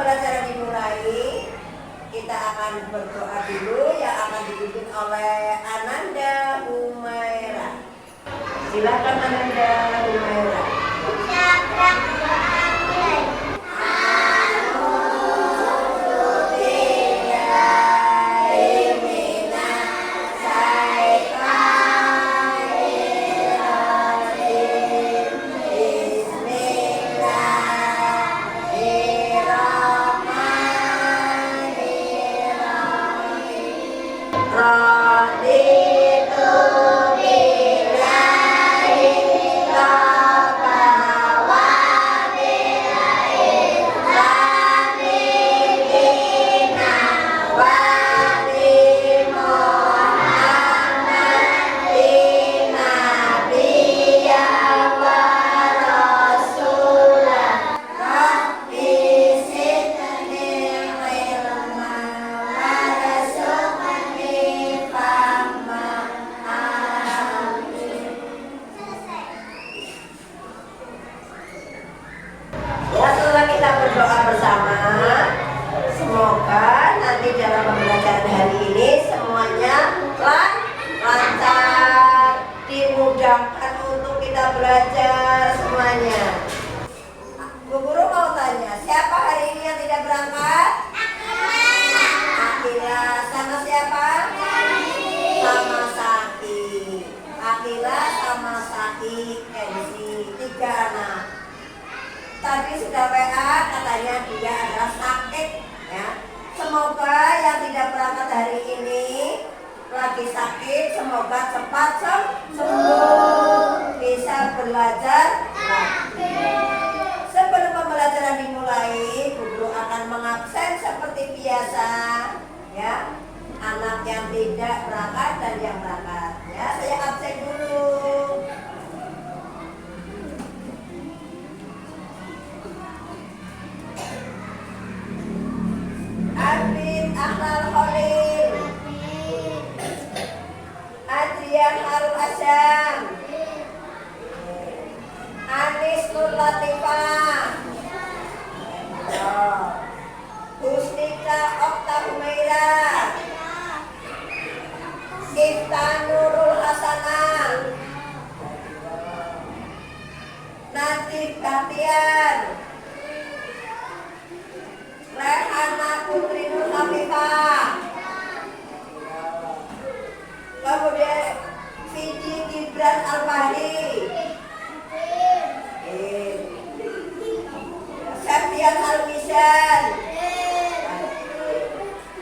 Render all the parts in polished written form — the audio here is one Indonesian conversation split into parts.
pembelajaran dimulai, kita akan berdoa dulu yang akan dipimpin oleh Ananda Humaira. Silakan Ananda Humaira. Untuk kita belajar semuanya. Bu Guru mau tanya, siapa hari ini yang tidak berangkat? Akila. Sama siapa? Sama Saki. Akila sama Saki, Kenzi, 3 anak. Tadi sudah WA katanya dia adalah sakit ya. Semoga yang tidak berangkat hari ini lagi sakit, semoga cepat sembuh, bisa belajar lagi. Sebelum pembelajaran dimulai, Bu Guru akan mengabsen seperti biasa ya, anak yang tidak berangkat dan yang berangkat ya. Saya absen dulu. Arvin Akhlal Khalil, Adrian Harun Asyam, Anis Nur Latifah, Husnika Okta Humaira, Sifta Nurul Hasanah, Natif Bahtiar, Rehana Putri Nur Hafifah, kemudian Fiji Gibran Al-Fahri, Septian Al-Misan.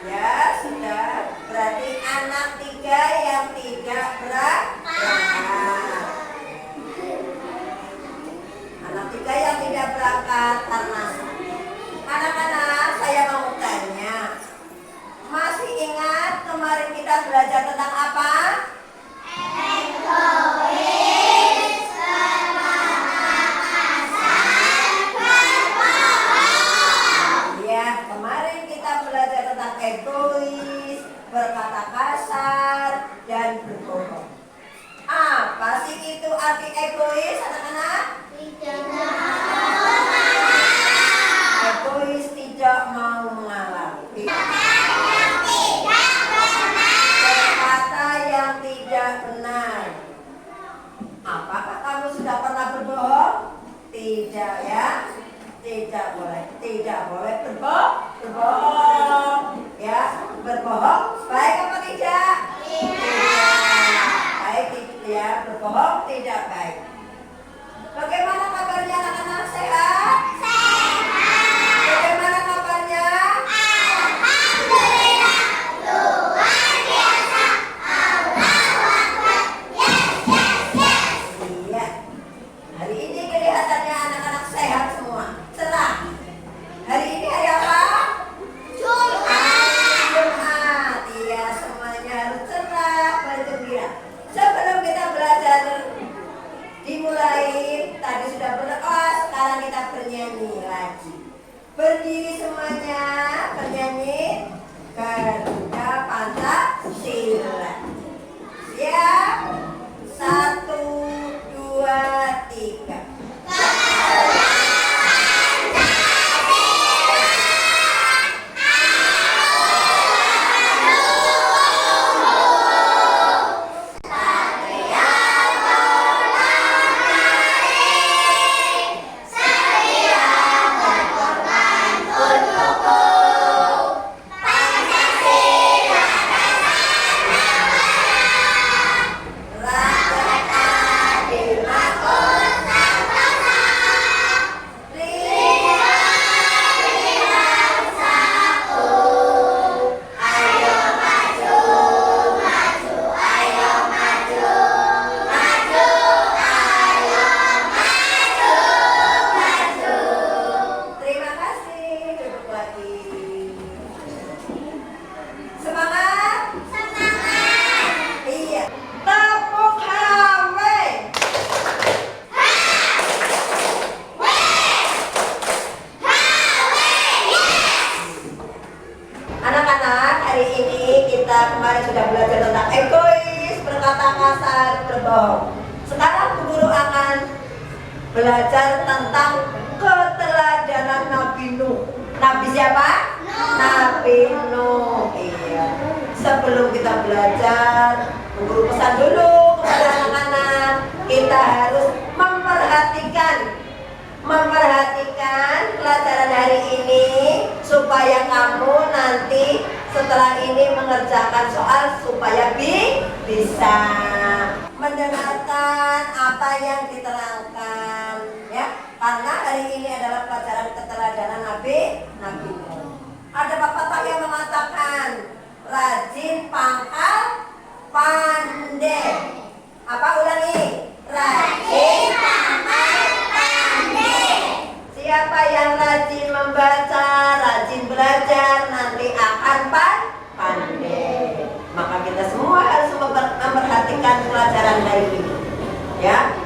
Ya sudah, berarti anak 3 yang tidak berangkat. Anak 3 yang tidak berangkat karena anak-anak, saya mau tanya, masih ingat kemarin kita belajar tentang apa? Egois, berbohong. Ya, kemarin kita belajar tentang egois, berkata kasar, dan berbohong. Apa sih itu arti egois, anak-anak? Egois tidak mau mengalah. Berkata yang tidak benar. Apakah kamu sudah pernah berbohong? Tidak ya. Tidak boleh berbohong. Ya, berbohong baik apa tidak? Tidak. Baik ya, berbohong tidak baik. Bagaimana kabarnya anak-anak, sehat? Sehat. Bagaimana kabarnya? Alhamdulillah, luar biasa. Allahu Akbar. Yes. Iya. Hari ini kelihatannya anak-anak sehat semua, cerah. Hari ini hari apa? Jumat. Iya, semuanya harus cerah, bergembira. Sebelum kita belajar dimulai, tadi sudah berdoa, sekarang kita bernyanyi lagi. Berdiri semuanya, bernyanyi Garuda Pancasila. Siap? 1, 2, 3. Garuda Pancasila. berkata kasar, berbohong. Sekarang Bu Guru akan belajar tentang keteladanan Nabi Nuh. Nabi siapa? Nabi Nuh. Iya. Sebelum kita belajar, Bu Guru pesan dulu kepada anak-anak, kita harus memperhatikan pelajaran hari ini supaya kamu nanti setelah ini mengerjakan soal supaya bisa mendengarkan apa yang diterangkan, ya. Karena hari ini adalah pelajaran keteladanan Nabi Nuh. Ada pepatah yang mengatakan rajin pangkal pandai. Apa, ulangi? Rajin pangkal pandai. Siapa yang rajin membaca, rajin belajar, nanti akan pandai. Maka kita semua harus memperhatikan pelajaran hari ini, ya.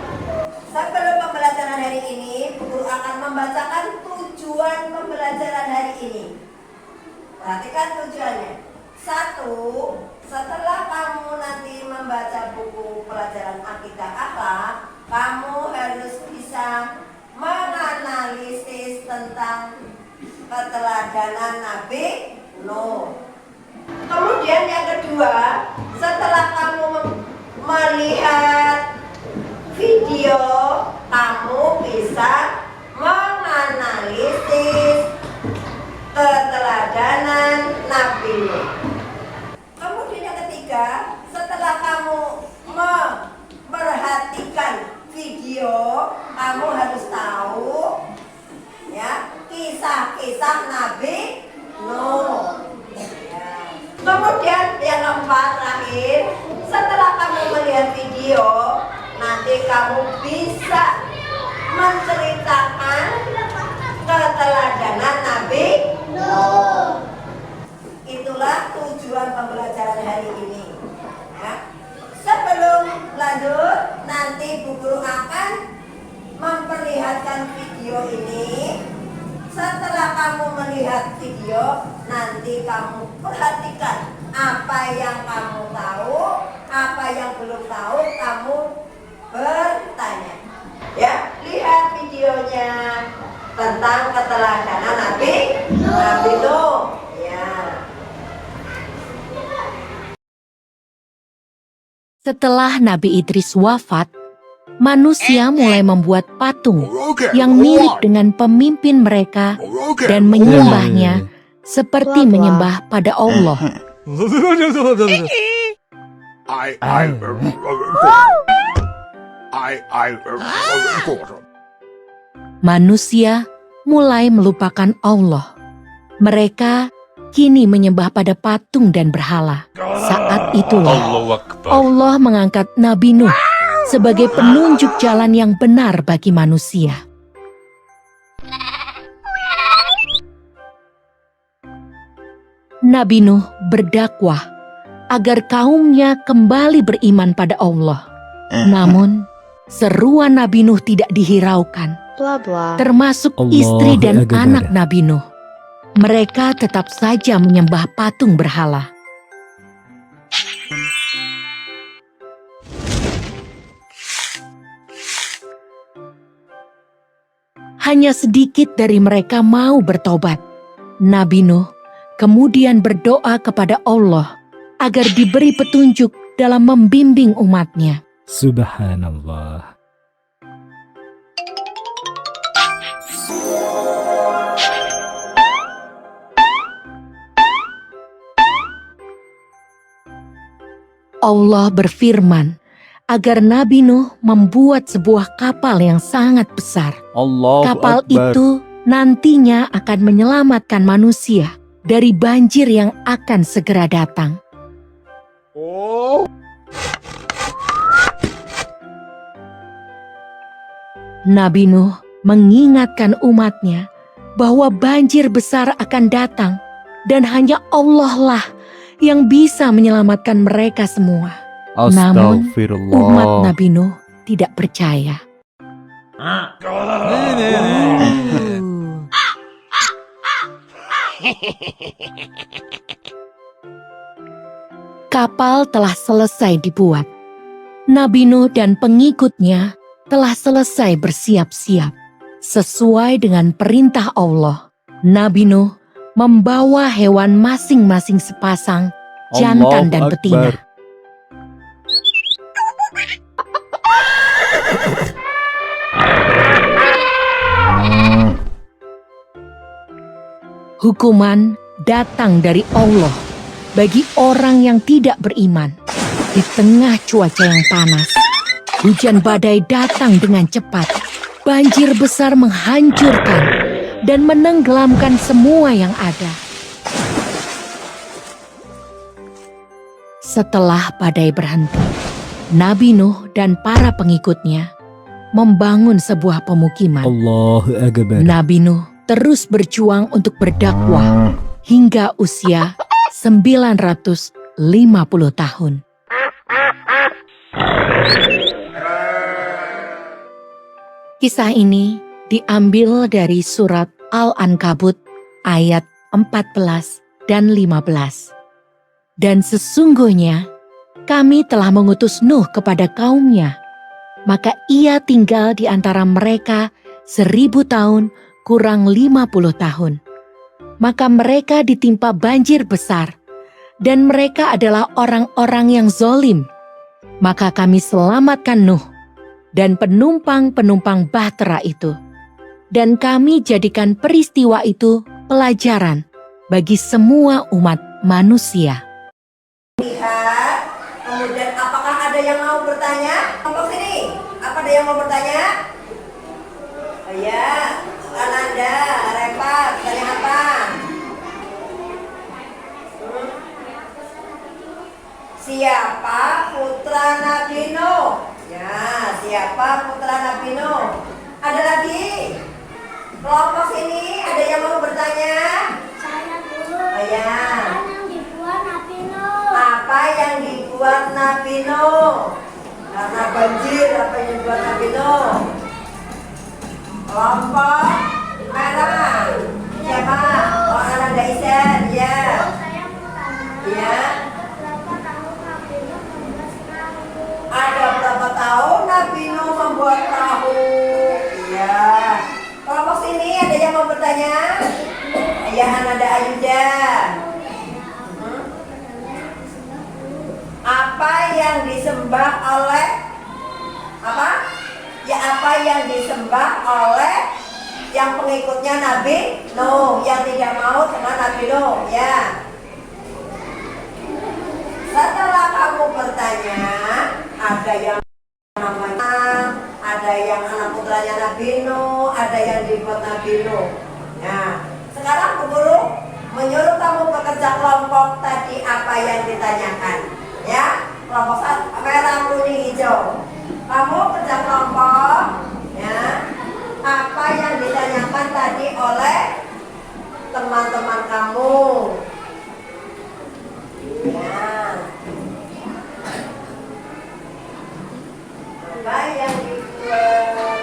Sebelum pembelajaran hari ini, Bu Guru akan membacakan tujuan pembelajaran hari ini. Perhatikan tujuannya. 1. Setelah kamu nanti membaca buku pelajaran akidah akhlak, kamu harus bisa menganalisis tentang keteladanan Nabi Nuh. Kemudian yang kedua, setelah kamu melihat video, kamu bisa menganalisis keteladanan Nabi Nuh. Kemudian yang ketiga, setelah kamu memperhatikan video, kamu harus tahu, ya, kisah-kisah Nabi Nuh. Ya. Kemudian yang keempat, terakhir, setelah kamu melihat video, nanti kamu bisa menceritakan keteladanan Nabi Nuh. Itulah tujuan pembelajaran hari ini, ya. Sebelum lanjut, nanti Bu Guru akan memperlihatkan video ini. Setelah kamu melihat video, nanti kamu perhatikan apa yang kamu tahu, apa yang belum tahu, kamu bertanya. Ya, lihat videonya tentang keteladanan Nabi Nuh. Ya. Setelah Nabi Idris wafat, manusia mulai membuat patung yang mirip dengan pemimpin mereka dan menyembahnya seperti menyembah pada Allah. Manusia mulai melupakan Allah. Mereka kini menyembah pada patung dan berhala. Saat itulah Allah mengangkat Nabi Nuh sebagai penunjuk jalan yang benar bagi manusia. Nabi Nuh berdakwah agar kaumnya kembali beriman pada Allah. Namun, seruan Nabi Nuh tidak dihiraukan, termasuk istri dan anak Nabi Nuh. Mereka tetap saja menyembah patung berhala. Hanya sedikit dari mereka mau bertobat. Nabi Nuh kemudian berdoa kepada Allah agar diberi petunjuk dalam membimbing umatnya. Subhanallah. Allah berfirman agar Nabi Nuh membuat sebuah kapal yang sangat besar. Kapal itu nantinya akan menyelamatkan manusia dari banjir yang akan segera datang. Nabi Nuh mengingatkan umatnya bahwa banjir besar akan datang dan hanya Allah lah yang bisa menyelamatkan mereka semua. Namun umat Nabi Nuh tidak percaya. Kapal telah selesai dibuat. Nabi Nuh dan pengikutnya telah selesai bersiap-siap. Sesuai dengan perintah Allah, Nabi Nuh membawa hewan masing-masing sepasang, jantan dan betina. Hukuman datang dari Allah bagi orang yang tidak beriman. Di tengah cuaca yang panas, hujan badai datang dengan cepat. Banjir besar menghancurkan dan menenggelamkan semua yang ada. Setelah badai berhenti, Nabi Nuh dan para pengikutnya membangun sebuah pemukiman. Allahu Akbar. Nabi Nuh terus berjuang untuk berdakwah hingga usia 950 tahun. Kisah ini diambil dari surat Al-Ankabut ayat 14 dan 15. Dan sesungguhnya kami telah mengutus Nuh kepada kaumnya, maka ia tinggal di antara mereka 1000 tahun kurang 50 tahun. Maka mereka ditimpa banjir besar, dan mereka adalah orang-orang yang zolim. Maka kami selamatkan Nuh dan penumpang-penumpang bahtera itu. Dan kami jadikan peristiwa itu pelajaran bagi semua umat manusia. Lihat, kemudian apakah ada yang mau bertanya? Kelompok sini, apa ada yang mau bertanya? Oh ya, Ananda, Repa, bertanya apa? Siapa putra Nabi Nuh? Ya, siapa putra Nabi Nuh? Ada lagi? Kelompok sini, ada yang mau bertanya? Saya dulu. Oh ya. Apa yang dibuat Nabi Nuh? Apa yang dibuat Nabi Nuh? Karena banjir, apa yang dibuat Nabi Nuh? Kelompok merah. Siapa? Oh, Ananda Isen, ya. Saya mau tanya. Ya. Berapa tahun Nabi Nuh membuat perahu? Ada berapa tahun Nabi Nuh membuat perahu? Iya. Kelompok sini ada yang mau bertanya? Ya, Ananda Ayuda. Apa yang disembah oleh apa? Ya, apa yang disembah oleh yang pengikutnya Nabi Nuh, yang tidak mau dengan Nabi Nuh, ya. Setelah kamu bertanya, ada yang namanya, ada yang anak putranya Nabi Nuh, ada yang dibuat Nabi Nuh. Nah, sekarang Bu Guru menyuruh kamu bekerja kelompok tadi apa yang ditanyakan, ya. Kelompok merah, kuning, hijau. Kamu kerja kelompok, ya. Apa yang ditanyakan tadi oleh teman-teman kamu? Ya. Apa yang dibuat?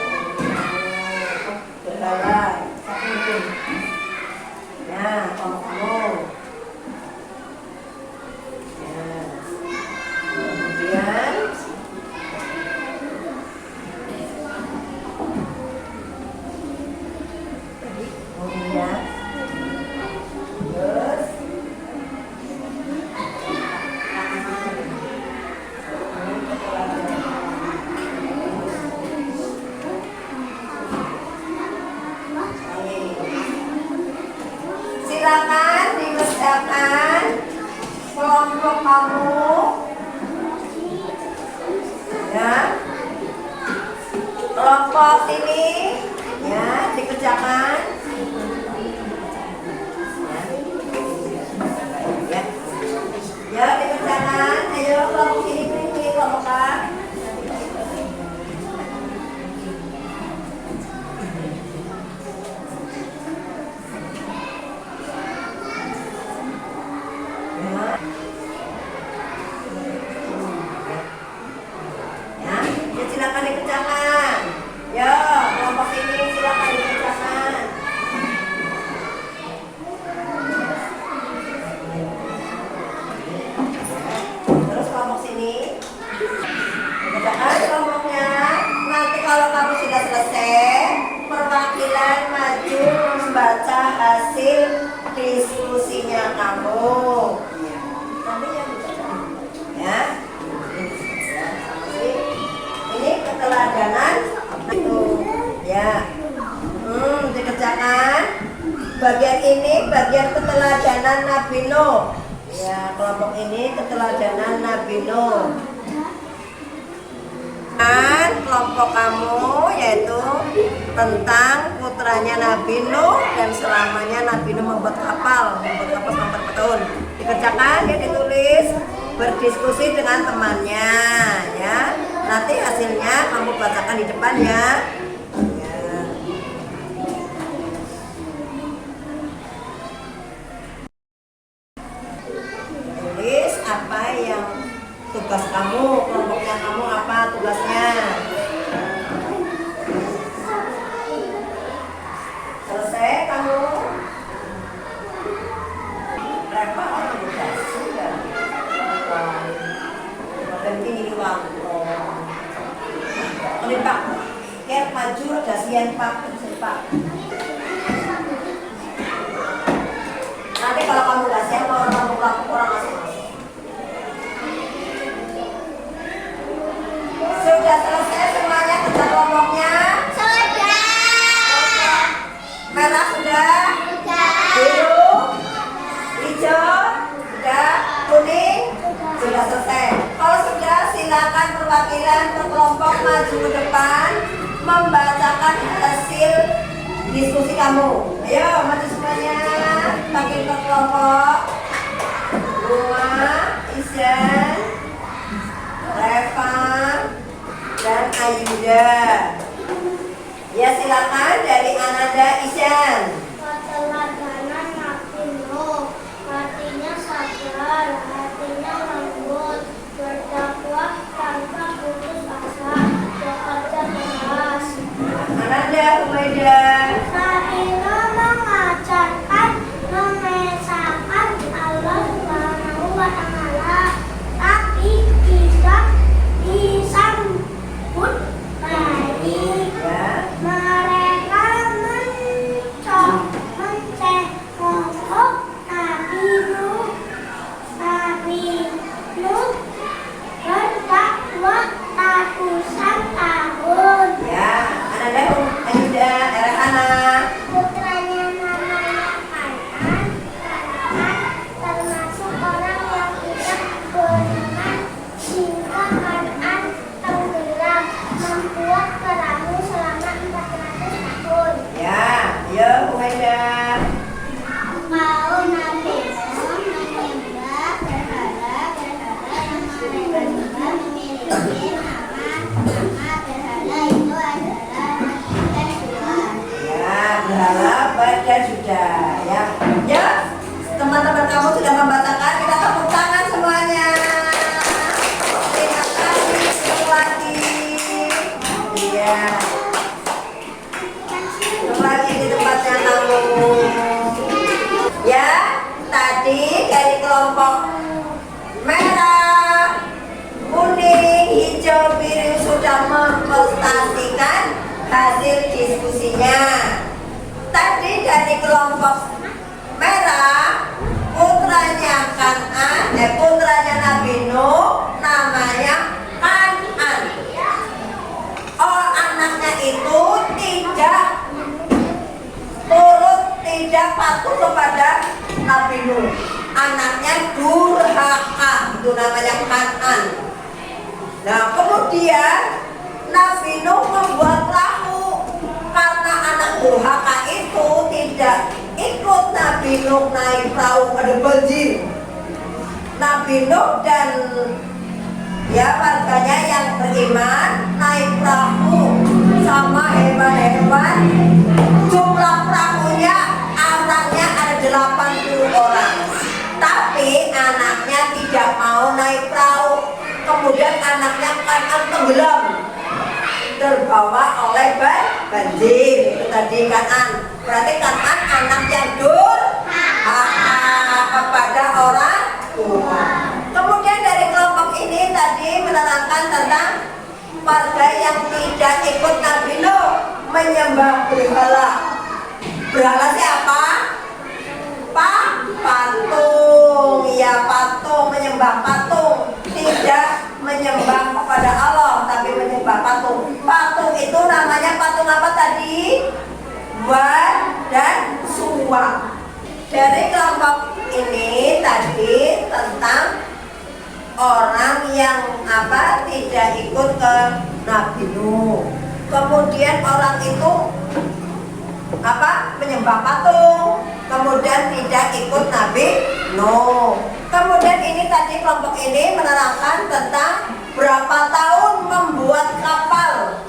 Berbalai, satu. Ya, kamu. Ya. Kemudian terus silakan dikerjakan kelompok kamu, ya. Kelompok ini, ya, dikerjakan. Ya, ya, dikerjakan. Ayo kelompok ini, kelompok A. Ya, ya, silakan dikerjakan. Ya, kelompok ini silakan dikerjakan. keteladanan itu ya. Dikerjakan. Bagian ini bagian keteladanan Nabi Nuh. Ya, kelompok ini keteladanan Nabi Nuh. Dan kelompok kamu yaitu tentang putranya Nabi Nuh dan selamanya Nabi Nuh membuat kapal selama berapa tahun. Dikerjakan ya, ditulis, berdiskusi dengan temannya ya. Nanti hasilnya kamu bacakan di depan ya. Tulis apa yang tugas kamu, kelompoknya kamu apa tugasnya. Selesai kamu. Reva orang tugas sudah. Dan ini uang. Ini Pak, kayak maju ada sian Pak, Pak. Nanti kalau kamu nggak siap, orang masuk. Sudah selesai semuanya kerja kelompoknya? Sudah. Merah sudah? Biru? Hijau? Sudah? Kuning? Sudah selesai. Kalau sudah, silakan perwakilan per kelompok maju ke depan membacakan hasil diskusi kamu. Ayo maju semuanya. Bagi ke kelompok. Bunga, Isyan, Reva, dan Ayuda. Ya silakan dari Ananda Isyan. Keteladanan Nabi Nuh, hatinya sabar, hatinya lembut, bertakwa tanpa putus asa, bekerja keras. Ananda Umaida. Nabi Nuh mengajarkan, mengesahkan Allah Subhanahu wa Ta'ala, tapi tidak disambut baik. Ya. Mereka mencemooh Nabi Nuh berdakwah ratusan tahun. Ya, Ananda Ayuda, Erhana. Putranya namanya Kanan, termasuk orang yang tidak beriman hingga Kanan tenggelam membuat perahu selama 400 tahun. Ya, ya Umaida. Kaum Nabi Nuh menyembah berhala-berhala yang mereka juga memiliki nama berhala itu adalah dan Tuhan. Ya, berhala pada sudah ya. Ya, teman-teman kamu sudah membacakan, kita tepuk tangan semuanya. Terima kasih sekali lagi. Iya. Ketemu lagi di tempatnya kamu. Ya, tadi dari kelompok merah, kuning, hijau, biru sudah mempresentasikan hasil diskusinya. Tadi dari kelompok merah, putranya Nabi Nuh namanya Kanan. Oh, anaknya itu tidak patuh kepada Nabi Nuh. Anaknya durhaka, itu namanya Kanan. Nah, kemudian Nabi Nuh membuat perahu karena anak durhaka itu tidak ikut Nabi Nuh naik perahu, ada banjir. Nabi Nuh dan ya warganya yang beriman naik perahu sama hewan-hewan. Jumlah perahunya orangnya ada 80 orang. Tapi anaknya tidak mau naik perahu. Kemudian anaknya Kanan tenggelam, terbawa oleh banjir. Itu tadi Kanan. Berarti Kanan anak yang durhaka kepada orang tua. Kemudian dari kelompok ini tadi menerangkan tentang warga yang tidak ikut Nabi Nuh menyembah berhala. Berhala siapa? Patung. Ya, patung, menyembah patung. Tidak menyembah kepada Allah, tapi menyembah patung. Patung Wan, dan Suwa. Dari kelompok ini tadi tentang orang yang tidak ikut ke Nabi Nuh. Kemudian orang itu menyembah patung, kemudian tidak ikut Nabi Nuh. Kemudian ini tadi kelompok ini menerangkan tentang berapa tahun membuat kapal.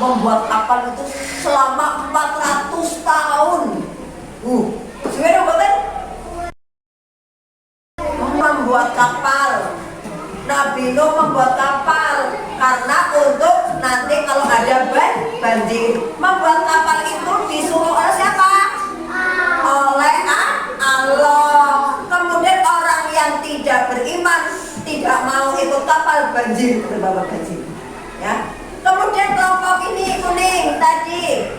Membuat kapal itu selama 400 tahun. Sebenarnya betul? Membuat kapal. Nabi Nuh membuat kapal karena untuk nanti kalau ada banjir. Membuat kapal itu disuruh oleh siapa? Oleh Allah. Kemudian orang yang tidak beriman, tidak mau ikut kapal, banjir, terbawa banjir. Ya. Kemudian kelompok ini kuning tadi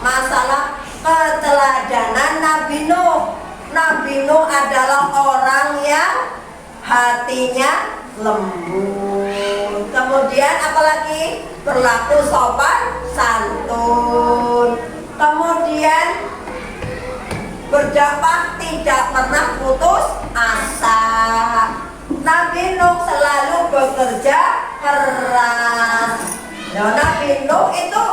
masalah keteladanan Nabi Nuh. Nabi Nuh adalah orang yang hatinya lembut. Kemudian apalagi berlaku sopan santun. Kemudian berdakwah tidak pernah putus asa. Nabi Nuh selalu bekerja keras. Nabi Nuh itu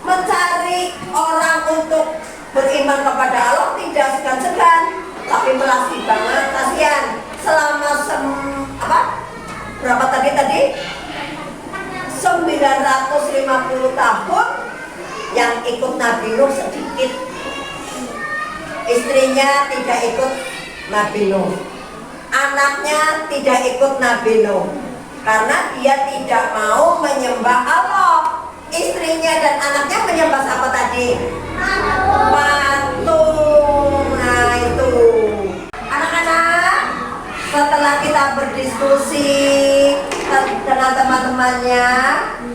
mencari orang untuk beriman kepada Allah tidak segan-segan, tapi melatih banget, kasihan. Selama berapa tadi? 950 tahun yang ikut Nabi Nuh sedikit. Istrinya tidak ikut Nabi Nuh. Anaknya tidak ikut Nabi Nuh karena dia tidak mau menyembah Allah. Istrinya dan anaknya menyembah apa tadi? Patung. Nah itu. Anak-anak, setelah kita berdiskusi dengan teman-temannya,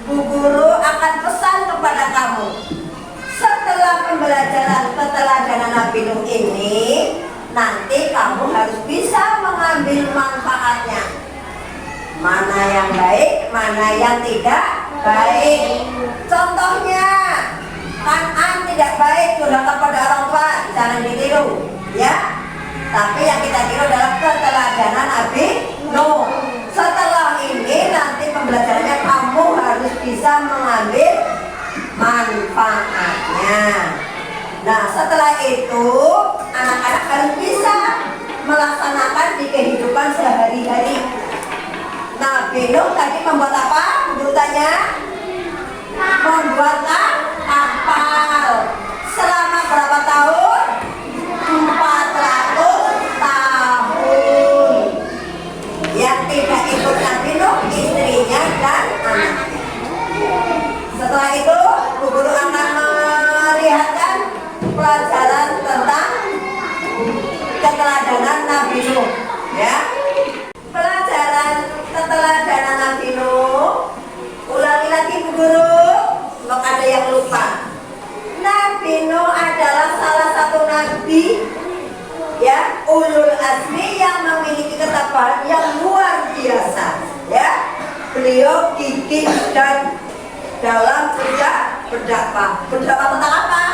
Bu Guru akan pesan kepada kamu. Setelah pembelajaran keteladanan Nabi Nuh ini, nanti kamu harus bisa mengambil manfaatnya. Mana yang baik, mana yang tidak baik. Contohnya, Kan'an tidak baik durhaka pada orang tua, jangan ditiru, ya. Tapi yang kita tiru adalah keteladanan Nabi Nuh. Setelah ini nanti pembelajarannya kamu harus bisa mengambil manfaatnya. Nah, setelah itu anak-anak harus bisa melaksanakan di kehidupan sehari-hari. Nabi Nuh tadi membuat apa? Guru tanya. Membuat kapal. Selama berapa tahun? 400 tahun. Yang tidak ikut Nabi Nuh, istrinya dan anaknya. Setelah itu, Bu Guru akan melihatkan pelajaran tentang keteladanan Nabi Nuh, ya. Pelajaran keteladanan Nabi Nuh. Ulangi lagi Bu Guru, kalau ada yang lupa. Nabi Nuh adalah salah satu nabi, ya, ulul azmi yang memiliki ketabahan yang luar biasa, ya. Beliau gigih dan dalam berdakwah tentang apa?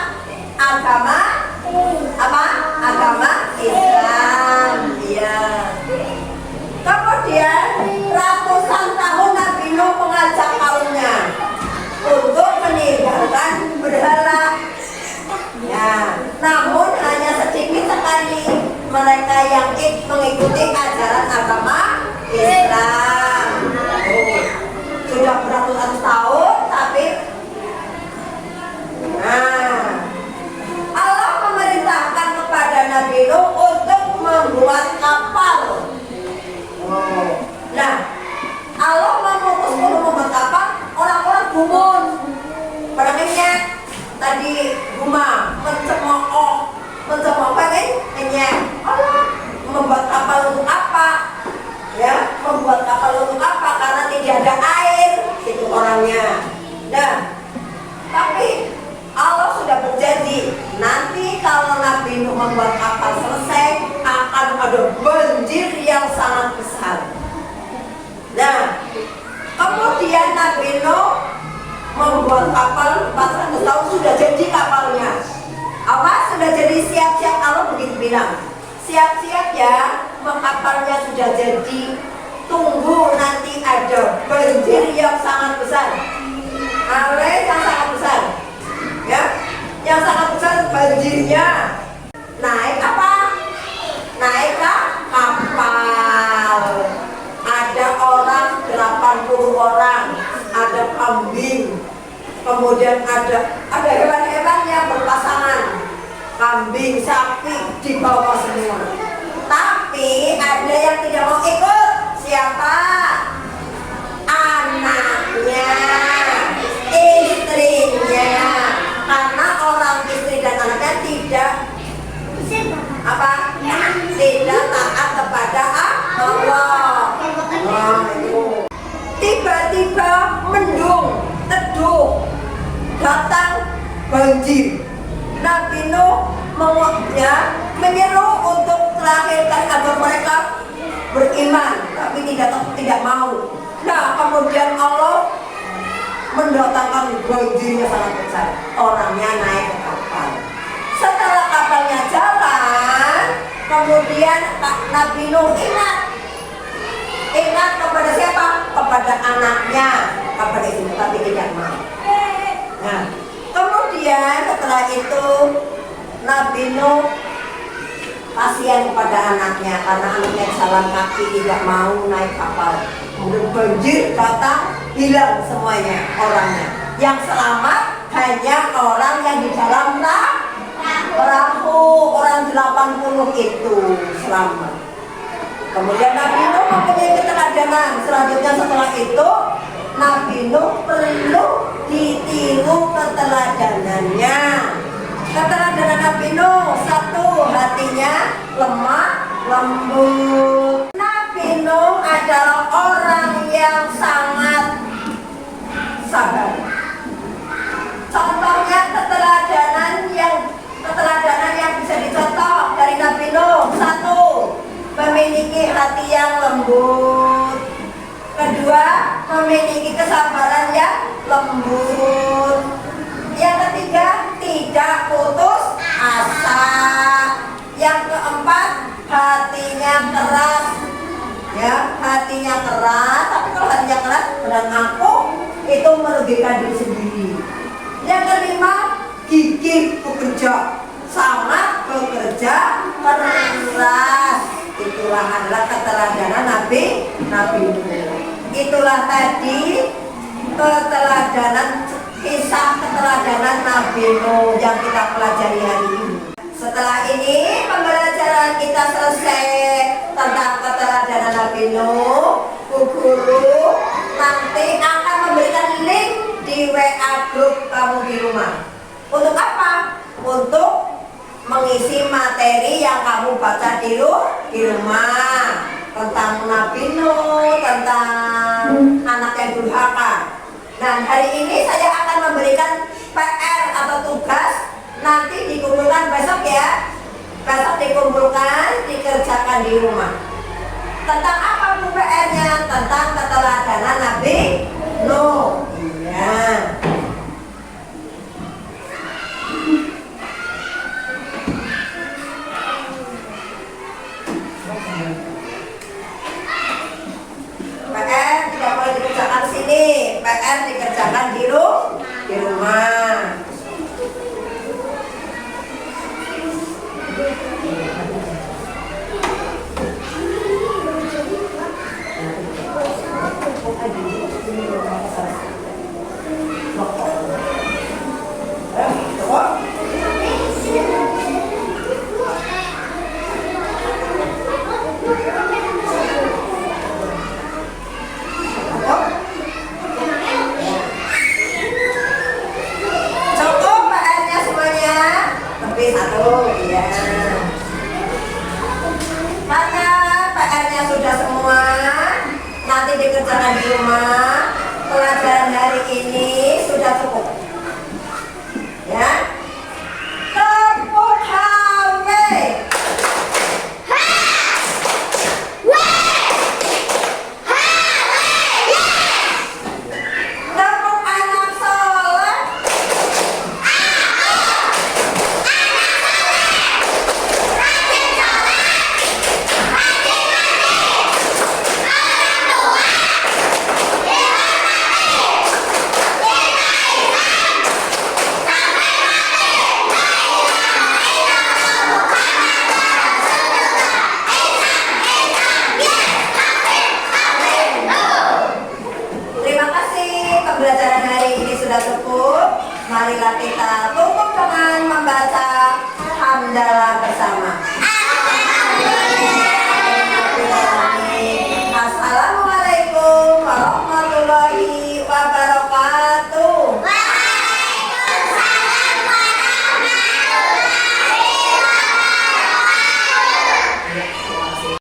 Agama Islam, ya. Kemudian ratusan tahun Nabi Nuh mengajak kaumnya untuk meninggalkan berhala. Ya, namun hanya sedikit sekali mereka yang mengikuti ajaran agama Islam. Sudah beratus-ratus tahun, tapi Allah memerintahkan kepada Nabi Nuh untuk membuat kapal. Nah, Allah memutus membuat kapal, orang-orang gumun. Padahal tadi guma, mencemooh pengen Allah membuat kapal untuk apa? Ya, membuat kapal untuk apa? Karena tidak ada air, itu orangnya. Nah, tapi Allah sudah berjanji nanti kalau Nabi Nuh membuat kapal selesai akan ada banjir yang sangat besar. Nah, kemudian Nabi Nuh membuat kapal 400 tahun sudah jadi kapalnya. Apa? Sudah jadi siap-siap, Allah begitu bilang. Siap-siap ya, kapalnya sudah jadi. Tunggu nanti ada banjir yang sangat besar. Yang sangat besar. Ya, yang sangat besar banjirnya. Naik apa? Naik kapal. Ada orang 80 orang, ada kambing, kemudian ada hewan-hewan yang berpasangan, kambing, sapi di bawah semua. Tapi ada yang tidak mau ikut. Siapa? Anaknya, istrinya. Karena orang istri dan anaknya tidak apa? Tidak taat kepada Allah. Tiba-tiba mendung, teduh, datang banjir. Nabi Nuh menyeru untuk terakhirkan agar mereka beriman, tapi tidak mau. Nah, kemudian Allah mendatangkan banjirnya sangat besar. Orangnya naik ke kapal. Setelah kapalnya jalan, kemudian Nabi Nuh ingat kepada siapa? Kepada anaknya, kepada istrinya, tapi tidak mau. Nah, kemudian setelah itu Nabi Nuh kasihan kepada anaknya karena anaknya jalan kaki tidak mau naik kapal. Kemudian banjir datang, hilang semuanya orangnya. Yang selamat hanya orang yang di dalam perahu, orang 80 itu selamat. Kemudian Nabi Nuh mempunyai keteladanan. Selanjutnya setelah itu Nabi Nuh perlu ditiru keteladanannya. Keteladanan Nabi Nuh, satu, hatinya lemah lembut. Nabi Nuh adalah orang yang sangat sabar. Contohnya keteladanan yang bisa dicontoh dari Nabi Nuh, satu, memiliki hati yang lembut. Kedua, memiliki kesabaran yang lembut. Yang ketiga, tidak putus asa. Yang keempat, hatinya keras. Ya, hatinya keras. Tapi kalau hatinya keras dan aku itu merugikan diri sendiri. Yang kelima, gigih bekerja, sangat bekerja keras. Itulah adalah keteladanan Nabi Nuh. Itulah tadi kisah keteladanan Nabi Nuh yang kita pelajari hari ini. Setelah ini pembelajaran kita selesai tentang keteladanan Nabi Nuh. Bu Guru nanti akan memberikan link di WA grup kamu di rumah. Untuk apa? Untuk mengisi materi yang kamu baca di rumah tentang Nabi Nuh, tentang anak yang durhaka. Nah, hari ini saya akan memberikan PR atau tugas, nanti dikumpulkan besok ya. Besok dikumpulkan, dikerjakan di rumah. Tentang apa Bu PR-nya? Tentang keteladanan Nabi Nuh. Iya. PR tidak boleh dikerjakan sini, PR dikerjakan di rumah.